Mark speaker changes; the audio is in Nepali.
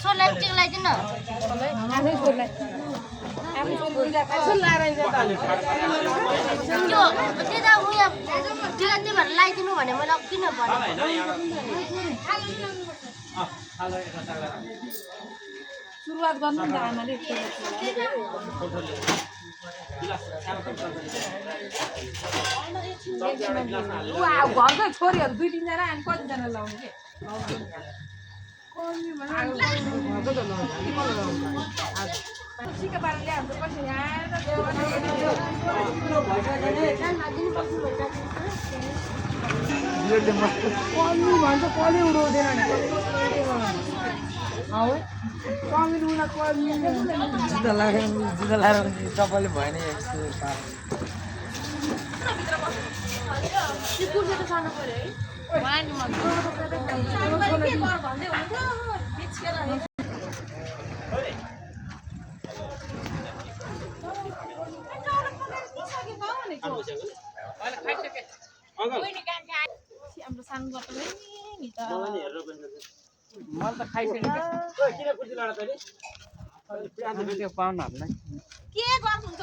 Speaker 1: छोलाई चिल्लाई दिन
Speaker 2: आफै छोड्लाई आफै छोड्दा कसो लाएर
Speaker 1: त्यो त्यता उयो त्यो भएर लगाइदिनु भने मैले किन भने
Speaker 2: सुरुवात गर्नु नि त आमाले घरकै छोरीहरू 2-3 जना अनि कतिजना लाउने के
Speaker 3: तपाईँले भएन
Speaker 2: हाम्रो सानो गर्छ नि त
Speaker 3: मैले त खाइसकेँ किन पुर्जी लडा तैँले त्यो पाहुनाहरूलाई
Speaker 2: के गर्नुहुन्छ